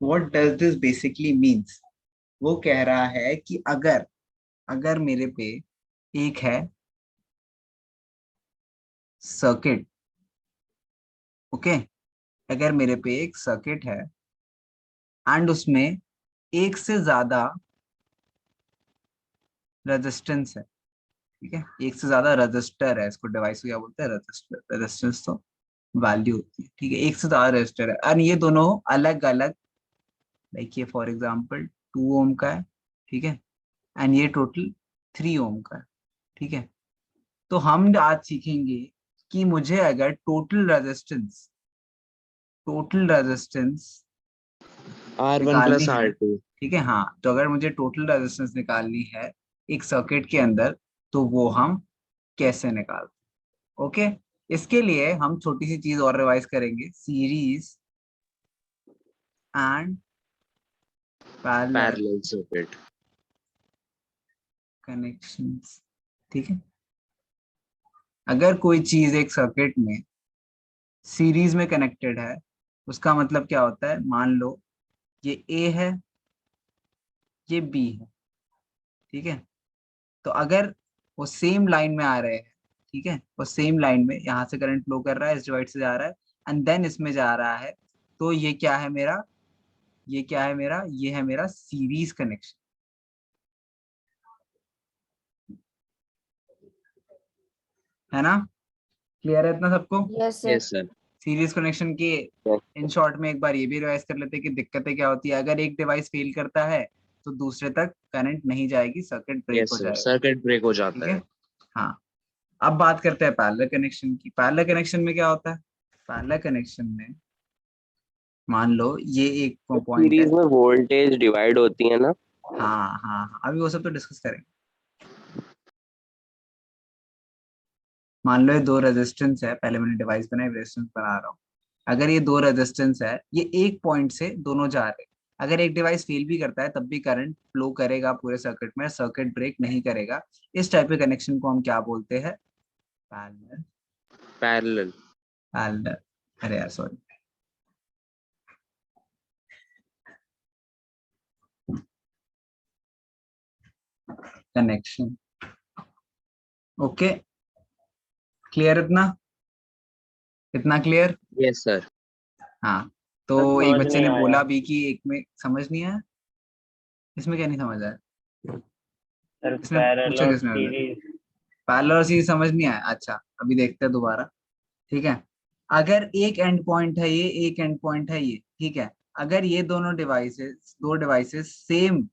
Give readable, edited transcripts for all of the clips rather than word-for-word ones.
What does this basically means? वो कह रहा है कि अगर अगर मेरे पे एक है सर्किट, ओके, अगर मेरे पे एक सर्किट है एंड उसमें एक से ज्यादा रेजिस्टेंस है, ठीक है, एक से ज्यादा रजिस्टर है, इसको डिवाइस को क्या बोलते हैं, रजिस्टर। रेजिस्टेंस तो वैल्यू होती है, ठीक है, एक से ज्यादा रजिस्टर है और ये दोनों अलग अलग, लाइक ये फॉर एग्जांपल 2 ओम का है, ठीक है, एंड ये टोटल 3 ओम का है, ठीक है। तो हम आज सीखेंगे कि मुझे अगर टोटल रेजिस्टेंस R1 निकालनी प्लस है, R2। ठीक है, हाँ, तो अगर मुझे टोटल रेजिस्टेंस निकालनी है एक सर्किट के अंदर, तो वो हम कैसे निकालते, ओके। इसके लिए हम छोटी सी चीज और रिवाइज करेंगे, series and parallel parallel circuit. Connections, ठीक है। अगर कोई चीज एक सर्किट में सीरीज में कनेक्टेड है, उसका मतलब क्या होता है, मान लो ये ए है, ये बी है, ठीक है। तो अगर वो सेम लाइन में आ रहे हैं, ठीक है, वो सेम लाइन में यहाँ से करंट फ्लो कर रहा है, इस डिवाइस से जा रहा है एंड देन इसमें जा रहा है, तो ये क्या है मेरा, ये क्या है मेरा, ये है मेरा सीरीज कनेक्शन, है ना। क्लियर है इतना सबको? Yes sir. Yes sir. Series connection के इन शॉर्ट में एक बार ये भी रिवाइज कर लेते हैं कि दिक्कतें क्या होती है, अगर एक डिवाइस फेल करता है तो दूसरे तक करंट नहीं जाएगी, सर्किट ब्रेक यस हो सर, जाएगा, सर्किट ब्रेक हो ठीक जाता है। है। हाँ, अब बात करते हैं पैरेलल कनेक्शन की। पैरेलल कनेक्शन में क्या होता है, पैरेलल कनेक्शन में मान लो ये एक पॉइंट है, सीरीज में वोल्टेज डिवाइड होती है ना। हाँ हाँ हाँ, अभी वो सब तो डिस्कस करेंगे। मान लो ये दो रेजिस्टेंस है, पहले मैंने डिवाइस बनाई, रेजिस्टेंस बना रहा हूँ। अगर ये दो रेजिस्टेंस है, ये एक पॉइंट से दोनों जा रहे हैं, अगर एक डिवाइस फेल भी करता है तब भी करंट फ्लो करेगा पूरे सर्किट में, सर्किट ब्रेक नहीं करेगा। इस टाइप के कनेक्शन को हम क्या बोलते हैं, पैरेलल। पैरेलल। पैरेलल, अरे यार सॉरी, कनेक्शन, ओके। क्लियर इतना, इतना क्लियर? Yes sir. हाँ, सर तो एक समझ बच्चे नहीं ने आया। बोला भी कि एक में समझ नहीं आया, इसमें क्या नहीं समझ आया, सर इसमें पैरेलल पूछा और किसने, सीरीज। पैरेलल और सीरीज समझ नहीं आया, अच्छा अभी देखते हैं दोबारा, ठीक है। अगर एक एंड पॉइंट है ये, एक एंड पॉइंट है ये, ठीक है, अगर ये दो डिवाइसेस सेम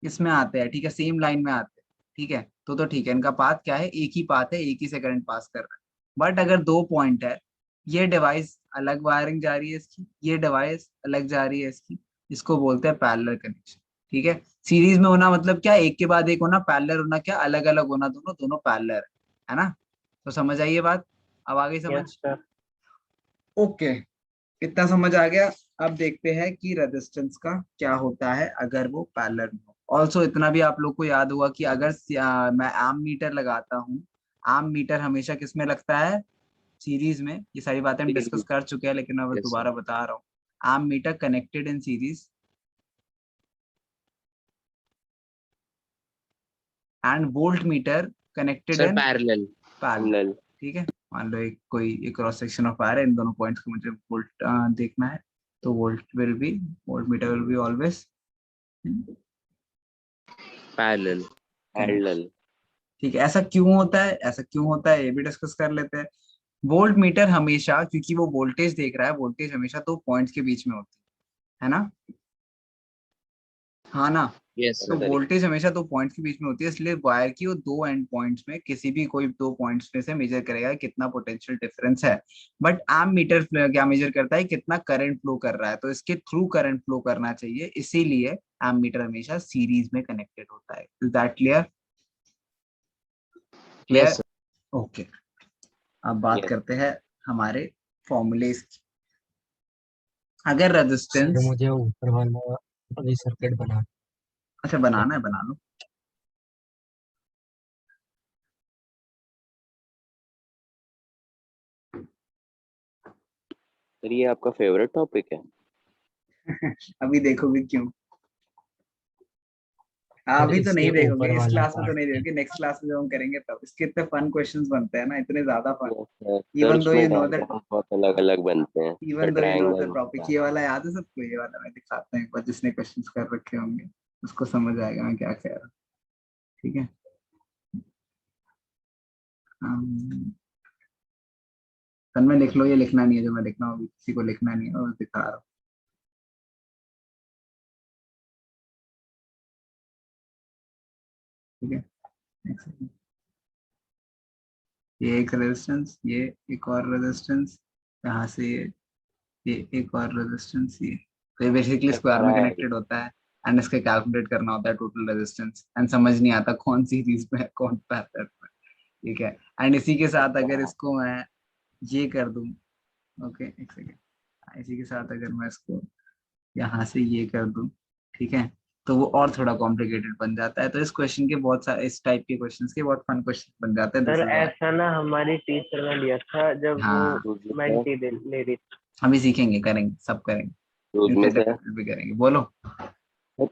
इसमें आते हैं, ठीक है, सेम लाइन में आते हैं, ठीक है, तो ठीक है, इनका पाथ क्या है, एक ही पाथ है, एक ही से करंट पास कर रहा है। बट अगर दो पॉइंट है, ये डिवाइस अलग वायरिंग जा रही है इसकी, ये डिवाइस अलग जा रही है इसकी, इसको बोलते हैं पैरेलल कनेक्शन, ठीक है। सीरीज में होना मतलब क्या, एक के बाद एक होना, पैरेलल होना क्या, अलग अलग होना, दोनों दोनों पैरेलल है ना। तो समझ आई ये बात, अब आ गई समझ, यस सर। ओके, इतना समझ आ गया। अब देखते हैं कि रेजिस्टेंस का क्या होता है अगर वो पैरेलल में हो। ऑल्सो इतना भी आप लोग को याद होगा कि अगर मैं आम मीटर लगाता हूँ, आम मीटर हमेशा किस में लगता है, सीरीज में। ये सारी बातें हम डिस्कस कर चुके हैं, लेकिन मैं बस यस सर। दोबारा बता रहा हूँ। Ammeter connected in series and voltmeter connected sir in parallel. Parallel, parallel. ठीक है। मान लो एक कोई एक क्रॉस सेक्शन ऑफ वायर है, इन दोनों पॉइंट्स को मुझे वोल्ट देखना है, तो volt meter will be always parallel. Connection, parallel. ठीक है। ऐसा क्यों होता है, ऐसा क्यों होता है ये भी डिस्कस कर लेते हैं। वोल्ट मीटर हमेशा, क्योंकि वो वोल्टेज देख रहा है, वोल्टेज हमेशा दो पॉइंट्स के बीच में होती है ना, हाँ ना। यस तो सर। सर वोल्टेज हमेशा दो पॉइंट्स के बीच में होती है, इसलिए वायर की वो दो एंड पॉइंट्स में किसी भी कोई दो पॉइंट्स में से मेजर करेगा कितना पोटेंशियल डिफरेंस है। बट एम मीटर क्या मेजर करता है, कितना करंट फ्लो कर रहा है, तो इसके थ्रू करंट फ्लो करना चाहिए, इसीलिए एम मीटर हमेशा सीरीज में कनेक्टेड होता है। Is that clear? Yes clear, sir. Okay. अब बात यस। करते हैं हमारे फॉर्मूलेज की। अगर सर रेजिस्टेंस, मुझे ऊपर वाला अभी सर्किट बना। अच्छा बनाना है, बना लो। सर ये आपका फेवरेट टॉपिक है। अभी देखोगे क्यों? हाँ, सर अभी तो नहीं इसके देखोगे, ऊपर इस वाला क्लास में तो नहीं पार्ट। देखोगे, नेक्स्ट क्लास में जब हम करेंगे तब। इसके इतने फन क्वेश्चंस बनते हैं ना, इतने ज्यादा फन। सर इवन दो उसमें यू नो दैट, डायग्राम बहुत अलग अलग बनते हैं, तो even though you know the triangle topic, होता है। ये वाला याद है सबको? ये वाला मैं दिखाता हूँ एक बार, जिसने क्वेश्चंस कर रखे होंगे उसको समझ आएगा मैं क्या कह रहा हूँ। ठीक है। तन में लिख लो, ये लिखना नहीं है जो मैं लिख रहा हूँ अभी, किसी को लिखना नहीं है, मैं बस दिखा रहा हूँ। ठीक है, एक second। ये एक रेजिस्टेंस, ये एक और रेजिस्टेंस, यहाँ से ये एक और रेजिस्टेंस, ये तो ये बेसिकली सर स्क्वायर में कराया कनेक्टेड होता है। एंड इसके कैलकुलेट करना होता है टोटल रेजिस्टेंस, एंड समझ नहीं आता कौन सीरीज में है कौन पैरेलल में। ठीक है। एंड इसी के साथ अगर क्या? इसको मैं ये कर दूं, ओके एक सेकेंड, इसी के साथ अगर मैं इसको यहाँ से ये कर दूं, ठीक है, तो वो और थोड़ा कॉम्प्लिकेटेड बन जाता है। तो इस क्वेश्चन के बहुत सारे, इस टाइप के क्वेश्चंस के बहुत फन क्वेश्चन बन जाते हैं, दिस सर इज व्हाई। ऐसा ना हमारी टीचर ने लिया था जब वो हाँ, मेंटी ले रही थी। अभी सीखेंगे, करेंगे, सब करेंगे, उसमें से इंटरडेपेंडेंट भी करेंगे। बोलो।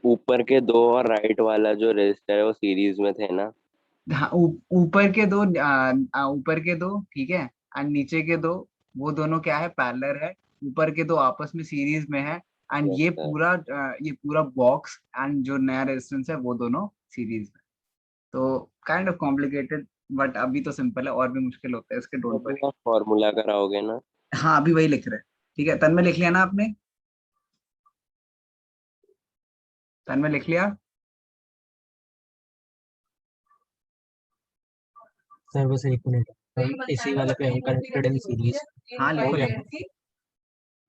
ऊपर के दो और राइट वाला जो रजिस्टर है वो सीरीज में थे ना? हाँ, ऊपर के दो, ऊपर के दो, ठीक है, एंड नीचे के दो, वो दोनों क्या है, पैरेलल है। ऊपर के दो आपस में सीरीज में है। And yes sir. ये पूरा बॉक्स एंड जो नया रेजिस्टेंस है वो दोनों सीरीज में। तो काइंड ऑफ कॉम्प्लिकेटेड, बट अभी तो सिंपल है, और भी मुश्किल होता है इसके, डोंट अभी वरी। आप फॉर्मूला कराओगे ना? हाँ, अभी वही लिख रहे हैं। ठीक है, तन में लिख लिया ना आपने? तन में लिख लिया? सर बस एक मिनट, हम इसी वाले पे हम कनेक्टेड इन सीरीज हाँ, हो लिखो गया। लिखो।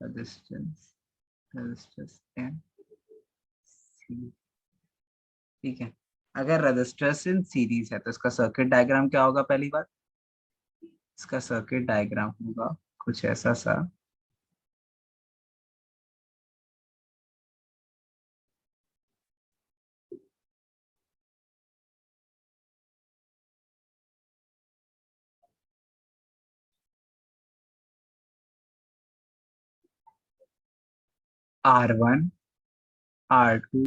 रेजिस्टेंस, रेजिस्टेंस एंड, ठीक है। अगर रजिस्टर्स इन सीरीज है तो इसका सर्किट डायग्राम क्या होगा? पहली बात, इसका सर्किट डायग्राम होगा कुछ ऐसा सा। R1, R2,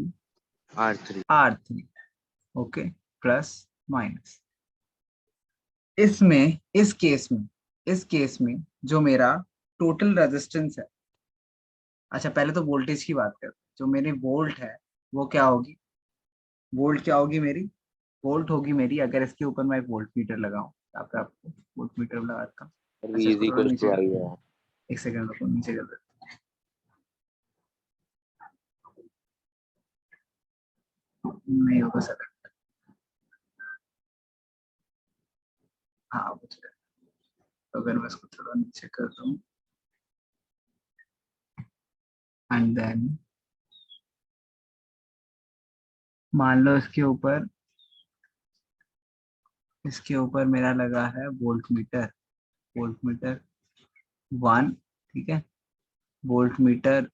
R3। R3, okay, plus minus. इसमें, इस केस में जो मेरा टोटल रेजिस्टेंस है, अच्छा पहले तो वोल्टेज की बात करते हैं। जो मेरी वोल्ट है वो क्या होगी? वोल्ट क्या होगी मेरी? वोल्ट होगी मेरी, अगर इसके ऊपर मैं एक वोल्ट मीटर लगाऊं, यहाँ पे आपको वोल्ट मीटर लगाता हूँ। वी अच्छा, इज इसको थोड़ा इक्वल नीचे टू कर, आई है। एक सेकंड रुको, नीचे कर देते हैं। नहीं होगा सर, हाँ बच गया। तो अगर मैं इसको थोड़ा नीचे कर दूं, एंड देन मान लो इसके ऊपर मेरा लगा है वोल्ट मीटर, वोल्ट मीटर 1, ठीक है, volt meter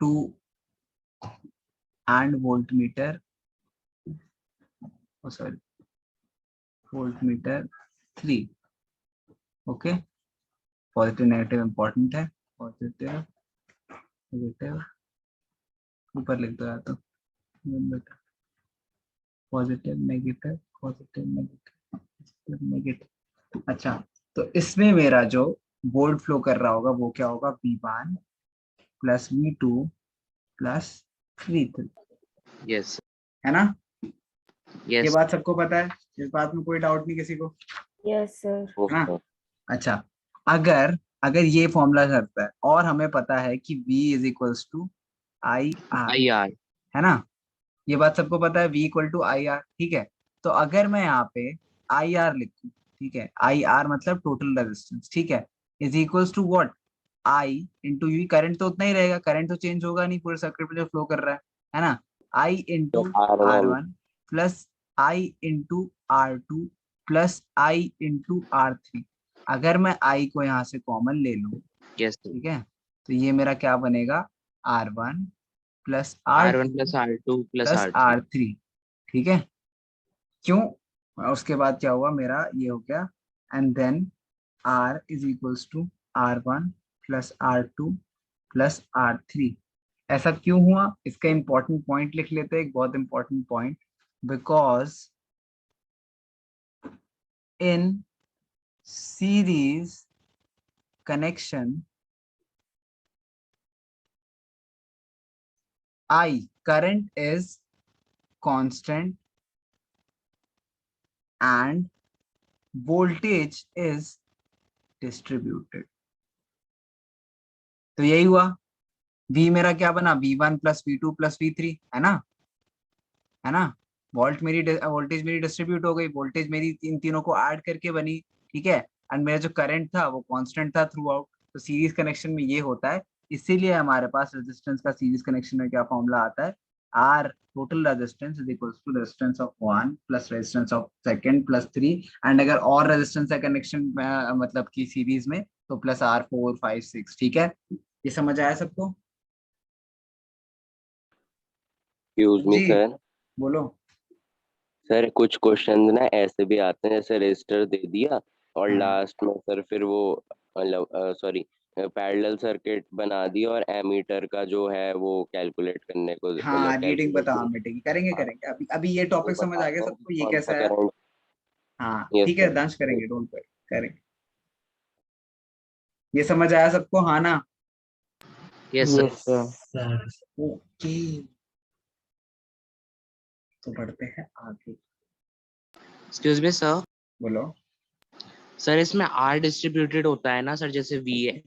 2, and volt meter, sorry, volt meter 3। Okay, positive negative important है, पॉजिटिव नेगेटिव, ऊपर लिख दो या तो, positive negative, positive negative, positive negative. अच्छा, तो इसमें मेरा जो वोल्ट फ्लो कर रहा होगा वो क्या होगा? V1 plus V2 plus V3, yes. है ना? ये यस। बात सबको पता है, इस बात में कोई डाउट नहीं किसी को, यस सर। है ना? अच्छा, अगर अगर ये फॉर्मूला करता है और हमें पता है कि V is equals to I R, IR। है ना? ये बात सबको पता है, V equal to I R, ठीक है। तो अगर मैं यहाँ पे आई आर लिखूं, ठीक है, आई आर मतलब टोटल रेजिस्टेंस, ठीक है, is equals to what? I into U, current तो उतना ही रहेगा, करंट तो चेंज होगा नहीं पूरे सर्किट में जो फ्लो कर रहा है ना? I into R R one. One plus I into R2 plus I into R3। अगर मैं आई को यहाँ से कॉमन ले लूं, यस। ठीक है, तो ये मेरा क्या बनेगा? R1 plus R1 R2 plus R2 plus plus R3। R3, ठीक है। क्यों? और उसके बाद क्या हुआ मेरा, ये हो गया, and then R is equals to R1 plus R2 plus R3। ऐसा क्यों हुआ, इसका इंपॉर्टेंट पॉइंट लिख लेते हैं, एक बहुत important point, because in series connection I current is constant and voltage is distributed। तो यही हुआ, V मेरा क्या बना, V1 plus V2 plus V3, है ना, है ना। वोल्टेज मेरी डिस्ट्रीब्यूट हो गई, वोल्टेज मेरी इन तीनों को ऐड करके बनी, ठीक है। एंड मेरा जो करंट था वो कांस्टेंट था थ्रू आउट। तो सीरीज कनेक्शन में ये होता है, इसीलिए हमारे पास रेजिस्टेंस का सीरीज कनेक्शन में क्या फॉर्मूला आता है, R total resistance is equals to resistance of one plus resistance of second plus three, and अगर और रेजिस्टेंस है कनेक्शन मतलब की सीरीज में तो प्लस R4 5 6, ठीक है। ये समझ आया सबको? एक्सक्यूज मी जी सर। बोलो। सर कुछ क्वेश्चन ना ऐसे भी आते हैं, जैसे रजिस्टर दे दिया और हाँ लास्ट में सर फिर वो मतलब सॉरी पैरेलल सर्किट बना दिया और एमीटर का जो है वो कैलकुलेट करने को मतलब हाँ रीडिंग कैलकुलेट बताओ नहीं। मिटेगी, करेंगे हाँ, करेंगे, अभी अभी ये वो टॉपिक समझ आ गया बताता हूँ सबको, कि ये कौन सा कैसा है। करंट। हाँ यस ठीक है सर। दांश, करेंगे, डोंट वरी, करेंगे। ये समझ आया सबको, हाँ ना? Yes, sir. Yes sir. Sir okay, तो बढ़ते हैं आगे। Excuse me, sir. बोलो। सर इसमें R डिस्ट्रीब्यूटेड होता है ना सर, जैसे V है।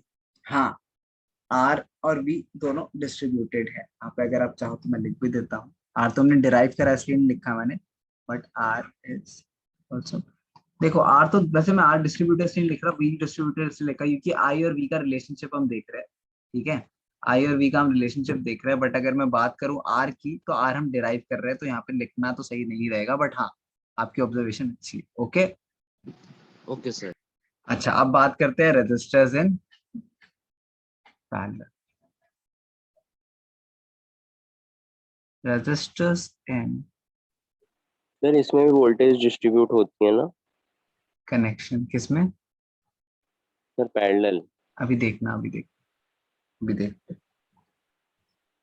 हाँ आर और वी दोनों डिस्ट्रीब्यूटेड है, आप अगर आप चाहो तो मैं लिख भी देता हूँ। आर तो हमने डिराइव करा इसलिए नहीं लिखा मैंने, बट आर इज ऑल्सो, देखो आर तो वैसे मैं आर डिस्ट्रीब्यूटर से नहीं लिख रहा, वी डिस्ट्रीब्यूटर से लिखा, क्योंकि आई और वी का रिलेशनशिप हम देख रहे हैं, ठीक है। आई और वी का हम रिलेशनशिप देख रहे हैं, बट अगर मैं बात करूं आर की, तो आर हम डिराइव कर रहे हैं, तो यहाँ पे लिखना तो सही नहीं रहेगा, बट हाँ आपकी ऑब्जर्वेशन अच्छी है, ओके। Okay, sir. अच्छा अब बात करते हैं resistors in parallel. Resistors in sir इसमें भी वोल्टेज डिस्ट्रीब्यूट होती है ना कनेक्शन, किसमें? Sir, parallel. अभी देखना, अभी देखते हैं।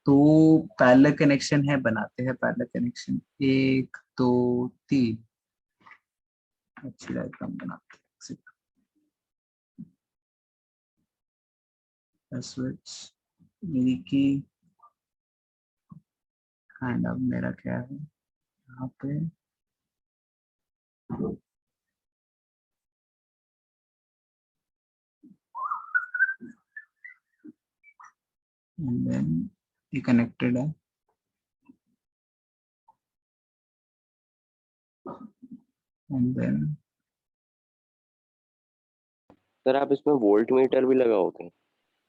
तो पैरेलल कनेक्शन है, बनाते हैं पैरेलल कनेक्शन, एक दो तीन, अच्छी डायग्राम बनाते हैं। स्विच मेरी की, एंड अब मेरा क्या है यहाँ पे, एंड देन ये कनेक्टेड है, एंड देन सर आप इसमें वोल्ट मीटर भी लगाओगे?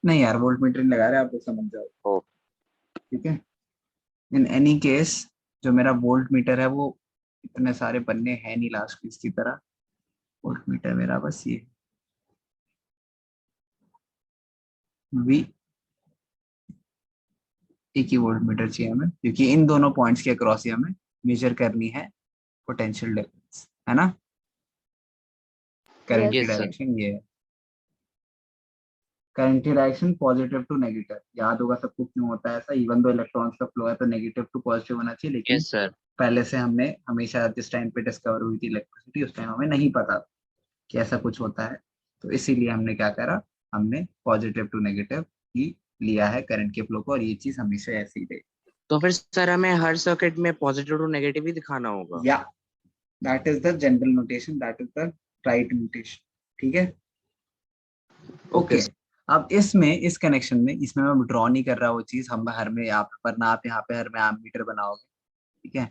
नहीं यार वोल्ट मीटर नहीं लगा रहे, आप लोग समझ जाओ, ओ, ठीक है। इन एनी केस जो मेरा वोल्ट मीटर है वो इतने सारे बनने हैं नहीं लास्ट पीस की तरह, वोल्ट मीटर मेरा बस ये वी, एक ही वोल्ट मीटर चाहिए हमें, क्योंकि इन दोनों पॉइंट्स के अक्रॉस ही हमें मेजर करनी है पोटेंशियल डिफरेंस, है ना। करंट की Yes, sir. डायरेक्शन ये है, करंट की डायरेक्शन पॉजिटिव टू नेगेटिव, याद होगा सबको क्यों होता है ऐसा, इवन दो इलेक्ट्रॉन्स का फ्लो है तो नेगेटिव टू पॉजिटिव होना चाहिए, लेकिन Yes, sir. पहले से हमने हमेशा जिस टाइम पे डिस्कवर हुई थी इलेक्ट्रिसिटी, उस टाइम हमें नहीं पता कि ऐसा कुछ होता है, तो इसीलिए हमने क्या करा, हमने पॉजिटिव टू नेगेटिव ही लिया है करंट के फ्लो को, और ये चीज हमेशा ऐसी ही रहेगी। तो फिर सर हमें हर सर्किट में पॉजिटिव टू नेगेटिव ही दिखाना होगा। या that is the general notation, that is the right notation, ठीक है। ओके ओके अब इसमें इस कनेक्शन में, इसमें मैं ड्रॉ नहीं कर रहा वो चीज, हम हर में यहाँ पे, वरना आप यहाँ पे हर में एम मीटर बनाओगे, ठीक है।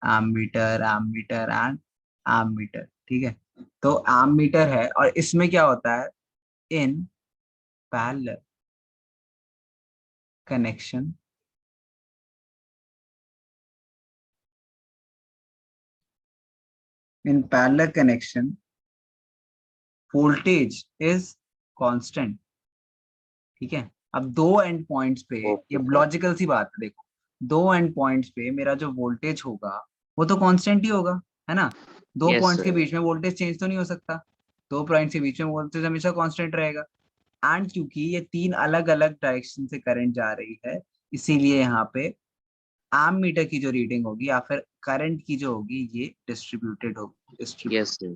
Ammeter and ammeter, ठीक है। तो एम मीटर है, और इसमें क्या होता है, in parallel connection in parallel connection voltage is constant, ठीक है। अब दो एंड पॉइंट्स पे, ये ओके सर। लॉजिकल सी बात है, देखो दो एंड पॉइंट्स पे मेरा जो वोल्टेज होगा वो तो कांस्टेंट ही होगा, है ना। दो यस पॉइंट्स के सर। बीच में वोल्टेज चेंज तो नहीं हो सकता, दो पॉइंट्स के बीच में वोल्टेज हमेशा कांस्टेंट रहेगा, एंड क्योंकि ये तीन अलग अलग डायरेक्शन से करंट जा रही है, इसीलिए यहाँ पे एमीटर की जो रीडिंग होगी या फिर करंट की जो होगी ये डिस्ट्रीब्यूटेड होगी, यस सर।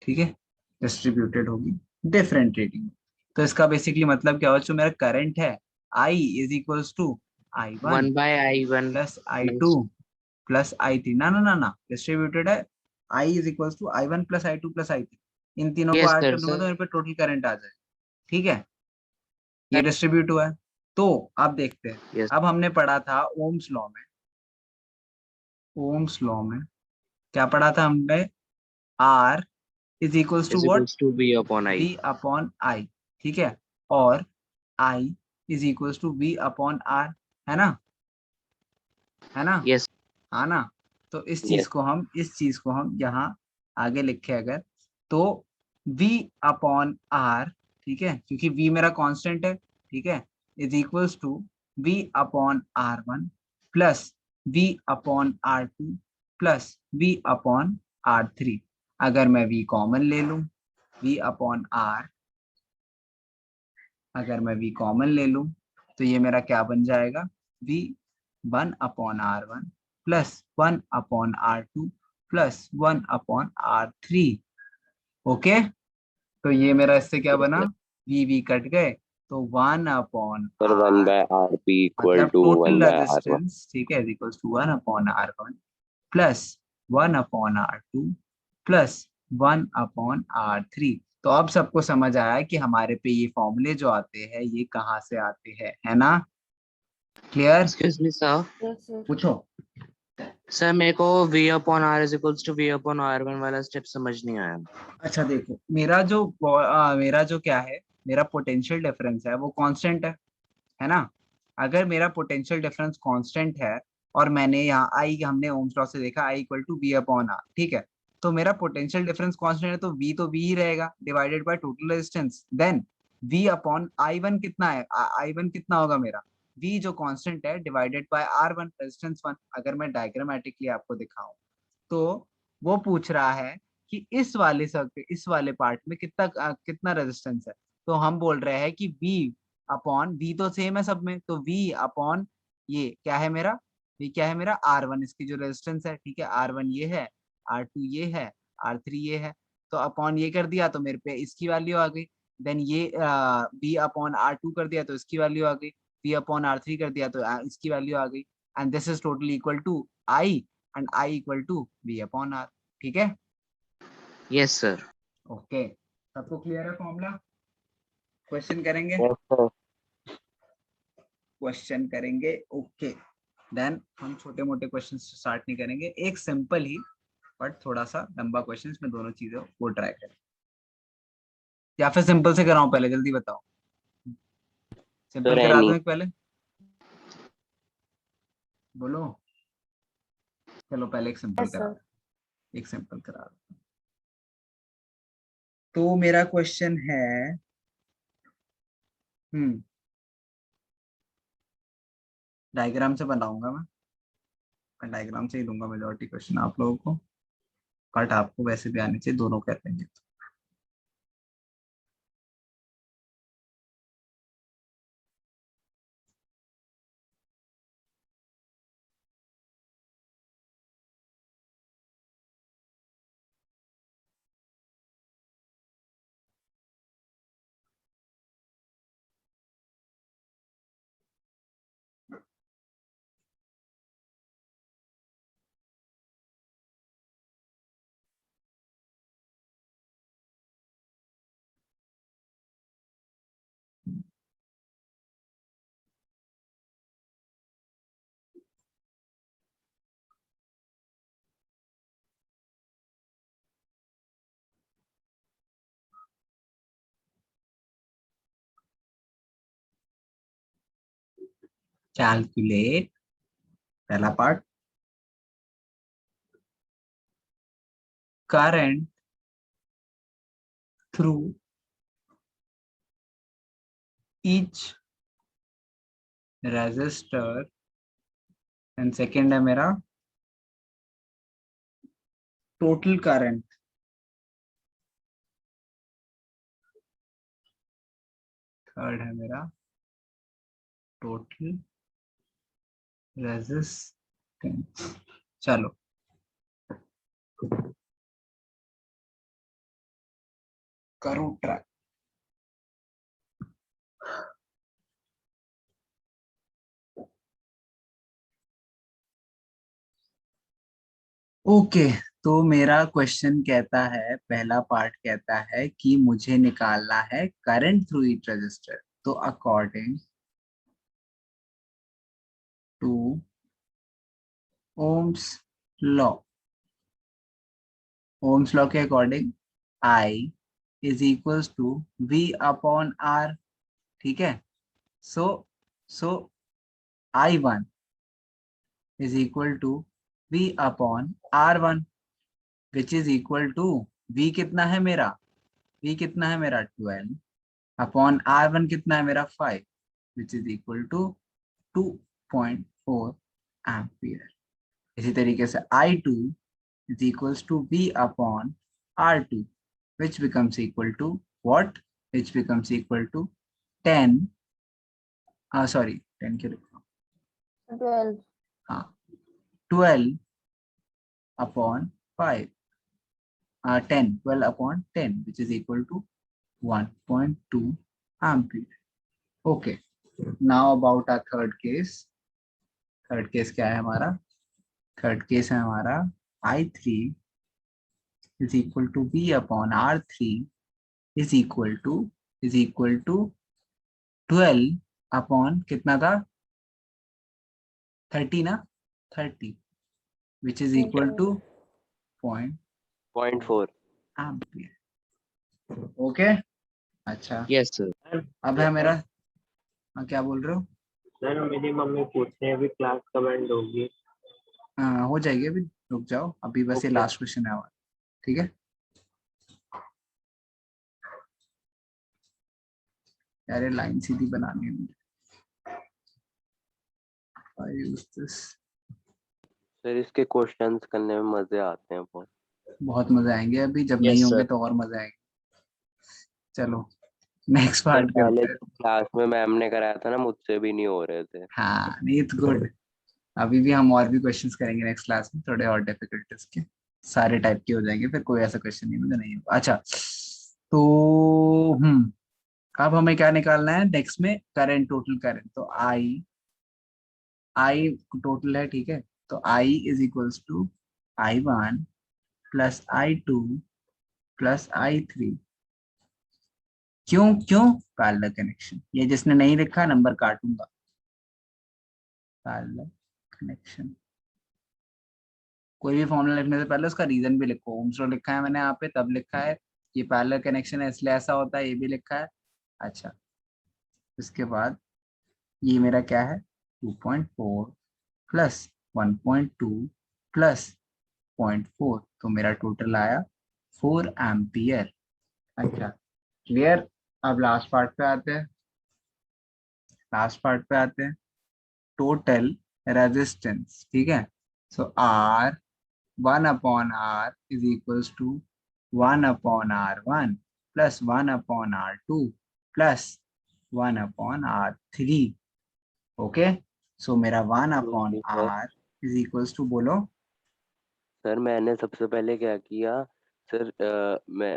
ठीक है, डिस्ट्रीब्यूटेड होगी, डिफरेंट रीडिंग। तो इसका बेसिकली मतलब क्या हो, जो मेरा करंट है I is equals to I1 1/I1 plus I2 plus I3, ना ना ना ना, डिस्ट्रीब्यूटेड है, I is equals to I1 plus I2 plus I3, इन तीनों को यस ऐड सर कर दूंगा तो सर। मेरे पे टोटल करंट आ जाएगा, ठीक है, ये डिस्ट्रीब्यूट हुआ है। तो अब देखते हैं, यस अब हमने पढ़ा था ओम्स लॉ में, ओम्स लॉ में क्या पढ़ा था हमने, R is equals to is what, equals to V upon I। V upon I, ठीक है, और I is equals to V upon R, है ना, है ना, यस हाँ ना। तो इस Yes. चीज को हम यहाँ आगे लिखे अगर, तो V अपॉन R, ठीक है, क्योंकि V मेरा कांस्टेंट है, ठीक है, is equals to V upon R1 plus V upon R2 plus V upon R3। अगर मैं V कॉमन ले लूं, V अपॉन R, अगर मैं V कॉमन ले लूं तो ये मेरा क्या बन जाएगा, V 1 upon R1 plus 1 upon R2 plus 1 upon R3। Okay, तो ये मेरा इससे क्या Yes, बना, sir. V कट गए, तो 1 upon Sir, 1 R, by RP equal मतलब to 1 total by R1. Resistance, ठीक है, equals to 1 upon R1 plus 1 upon R2 plus 1 upon R3। तो अब सबको समझ आया कि हमारे पे ये फॉर्मूले जो आते हैं ये कहाँ से आते हैं, है ना, clear, excuse me sir. Yes sir. पूछो। सर मेरे को V upon R is equals to V upon R1 वाला स्टेप समझ नहीं आया। अच्छा देखो, मेरा जो क्या है, मेरा पोटेंशियल डिफरेंस है वो कांस्टेंट है ना, अगर मेरा पोटेंशियल डिफरेंस कांस्टेंट है और मैंने यहाँ आई, हमने ओम्स लॉ से देखा I equal to V upon R, ठीक है, तो मेरा पोटेंशियल डिफरेंस कांस्टेंट है तो V ही रहेगा divided by total resistance, then V upon I1 कितना है, I1 कितना होगा मेरा, V जो कांस्टेंट है डिवाइडेड बाय R1 रेजिस्टेंस 1। अगर मैं डायग्रामेटिकली आपको दिखाऊं तो वो पूछ रहा है कि इस वाले सर्किट, इस वाले पार्ट में कितना रेजिस्टेंस है, तो हम बोल रहे हैं कि V अपॉन, V तो सेम है सब में, तो V अपॉन ये क्या है मेरा, V क्या है मेरा R1, इसकी जो रेजिस्टेंस है, ठीक है, R1 ये है, R2 ये है, R3 ये है, तो अपॉन ये कर दिया तो मेरे पे इसकी वैल्यू आ गई, देन ये V अपॉन R2 कर दिया तो इसकी वैल्यू आ गई, V अपॉन R3 कर दिया तो इसकी वैल्यू आ गई, and this is totally equal to I and I equal to V upon R, ठीक है, यस सर। ओके, सबको क्लियर है फॉर्मूला, क्वेश्चन करेंगे, Yes, sir. क्वेश्चन करेंगे, ओके, देन हम छोटे मोटे क्वेश्चन स्टार्ट नहीं करेंगे, एक सिंपल ही बट थोड़ा सा लंबा क्वेश्चन, इसमें दोनों चीजें वो ट्राई करें, या फिर सिंपल से कराऊं पहले, जल्दी बताओ, Sir, सिंपल करा दूं any. एक पहले, बोलो, चलो पहले एक सिंपल यस करा, सर। एक सिंपल करा दो। तो मेरा क्वेश्चन है, डायग्राम से बनाऊंगा मैं डायग्राम से ही दूंगा मेजोरिटी क्वेश्चन आप लोगों को, बट आपको वैसे भी आने चाहिए, दोनों कर लेंगे। कैलकुलेट, पहला part, current through each resistor, and second है मेरा टोटल करंट थर्ड है मेरा टोटल रेजिस्टेंस। चलो करो ट्राई। ओके तो मेरा क्वेश्चन कहता है, पहला पार्ट कहता है कि मुझे निकालना है करंट थ्रू ईच रजिस्टर। तो according to Ohm's law, Ohm's law के according I is equals to V upon R। ठीक है, so I1 is equal to V upon R1 which is equal to V कितना है मेरा, V कितना है मेरा 12 अपॉन R1 कितना है मेरा 5 which is equal to 2.4 ampere. इसी तरीके से I2 is equals to V upon R2 which becomes equal to what, which becomes equal to 10 sorry 10 क्यों लिखा, 12. हाँ 12 upon 5 12 upon 10 which is equal to 1.2 ampere. Okay, now about our third case. Third case क्या है हमारा, third case है हमारा I3 is equal to V upon R3 is equal to 12 upon कितना था 30 ना, 30 which is equal to 0.4 ampere. Okay अच्छा, Yes, sir. अब है मेरा, हाँ क्या बोल रहे हो? सर मेरी मम्मी पूछते हैं अभी क्लास कब एंड होगी। हो जाएगी, अभी रुक जाओ, अभी बस ये Okay. लास्ट क्वेश्चन है हमारा, ठीक है यार, लाइन सीधी बनानी है मुझे। I use this. सर इसके क्वेश्चंस करने में मजे आते हैं बहुत। बहुत मजे आएंगे, अभी जब Yes, नहीं sir. होंगे तो और मजे आएंगे। चलो नेक्स्ट सर पार्ट पहले करते हैं। क्लास में मैम ने कराया था ना, मुझसे भी नहीं हो रहे थे। हाँ नहीं इट्स गुड, अभी भी हम और भी क्वेश्चंस करेंगे नेक्स्ट क्लास में, थोड़े और डिफिकल्टीज के, सारे टाइप के हो जाएंगे, फिर कोई ऐसा क्वेश्चन नहीं होगा नहीं होगा। अच्छा तो अब हमें क्या निकालना है नेक्स्ट में, करंट, टोटल करंट। तो आई टोटल है, ठीक है, तो I is equals to I1 plus I2 plus I3। क्यों पैरेलल कनेक्शन, ये जिसने नहीं लिखा नंबर काटूंगा। पैरेलल कनेक्शन, कोई भी फॉर्मूला लिखने से पहले उसका रीजन भी लिखो। ओम्स लॉ लिखा है मैंने यहाँ पे, तब लिखा है ये पैरेलल कनेक्शन है इसलिए ऐसा होता है, ये भी लिखा है। अच्छा इसके बाद ये मेरा क्या है 2.4 प्लस 1.2 प्लस 0.4, तो मेरा टोटल आया 4 एम्पियर। अच्छा क्लियर, अब लास्ट पार्ट पे आते हैं, लास्ट पार्ट पे आते हैं, टोटल रेजिस्टेंस। ठीक है, so R 1 upon R is equals to 1 upon R1 plus 1 upon R2 plus 1 upon R3। Okay, so मेरा 1 upon R is equals to, बोलो सर मैंने सबसे पहले क्या किया, सर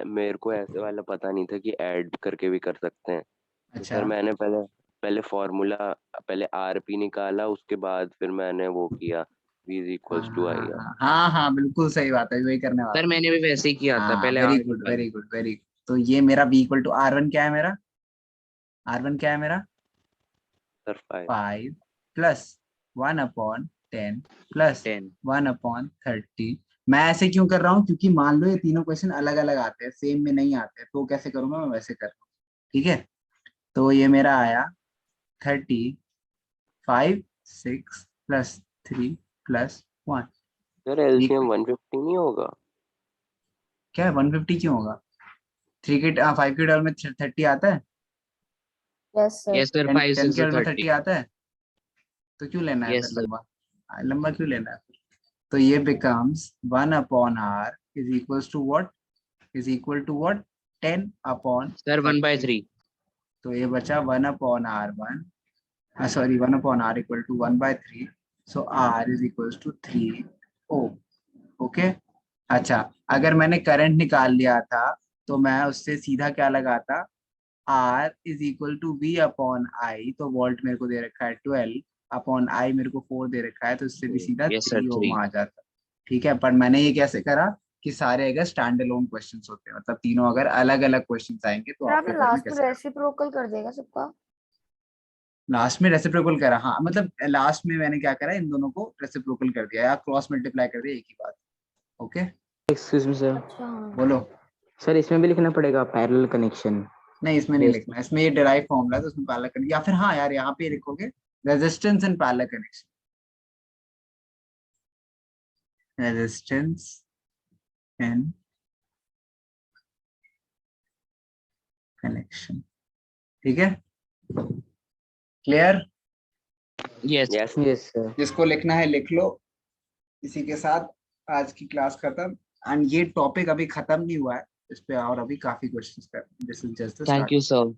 मेरे को ऐसे वाला पता नहीं था कि ऐड करके भी कर सकते हैं। तो अच्छा सर मैंने पहले फॉर्मूला, पहले आरपी निकाला, उसके बाद फिर मैंने वो किया V is equals to I R. हाँ बिल्कुल सही बात है, वही करने वाला। सर मैंने भी वैसे ही किया था, पहले वेरी R गुड निकाला। Very good very good. तो ये मेरा B इक्वल टू R1 क्या है मेरा, R1 क्या है मेरा sir 5 5 plus 1 upon 10 plus 10. 1 upon 30। मैं ऐसे क्यों कर रहा हूँ, क्योंकि मान लो ये तीनों क्वेश्चन अलग अलग आते हैं, सेम में नहीं आते, तो कैसे करूंगा मैं, वैसे कर रहा हूँ। ठीक है, तो ये मेरा आया 35 6 प्लस 3 प्लस 1। सर एलसीएम 150 नहीं होगा? क्या है 150 क्यों होगा, 5 के डबल में 30 आता है, Yes, sir. Yes, sir. 10 5 10 6 के डबल में 30 30. आता है, तो क्यों लेना है Yes, फिर sir. लंबा, लंबा क्यों लेना है फिर? तो ये becomes 1 upon R is equals to what, is equal to what 10 upon Sir 1 by 30। 3. तो ये बचा 1/r1, sorry 1/r equal to 1/3, so r is equal to 3 ohm. Okay, अच्छा अगर मैंने करंट निकाल लिया था तो मैं उससे सीधा क्या लगाता, R is equal to V upon I, तो वोल्ट मेरे को दे रखा है 12 अपॉन I मेरे को 4 दे रखा है, तो इससे भी सीधा Yes, sir, 3 ओम 3. आ जाता। ठीक है, पर मैंने ये कैसे करा कि सारे अगर स्टैंड अलोन क्वेश्चंस होते हैं, मतलब तीनों अगर अलग अलग क्वेश्चंस आएंगे तो सर आपके आपने घर में लास्ट में कैसे रेसिप्रोकल कर देगा सबका। लास्ट में रेसिप्रोकल करा। हाँ मतलब लास्ट में मैंने क्या करा, इन दोनों को रेसिप्रोकल कर दिया या क्रॉस मल्टीप्लाई कर दिया, एक ही बात। ओके एक्सक्यूज मी सर, अच्छा हाँ। बोलो। सर इसमें भी लिखना पड़ेगा पैरेलल कनेक्शन। नहीं इसमें नहीं लिखना, इसमें ये डिराइव फॉर्मूला है तो उसमें पैरेलल कनेक्शन, या फिर हाँ यार यहाँ पे लिखोगे resistance and parallel connection, resistance and connection. ठीक है, clear? Yes. Yes yes sir. जिसको लिखना है लिख लो। इसी के साथ आज की क्लास खत्म। एंड ये टॉपिक अभी खत्म नहीं हुआ है, इस पे और अभी काफी क्वेश्चंस कर, this is just the Thank you, start. sir.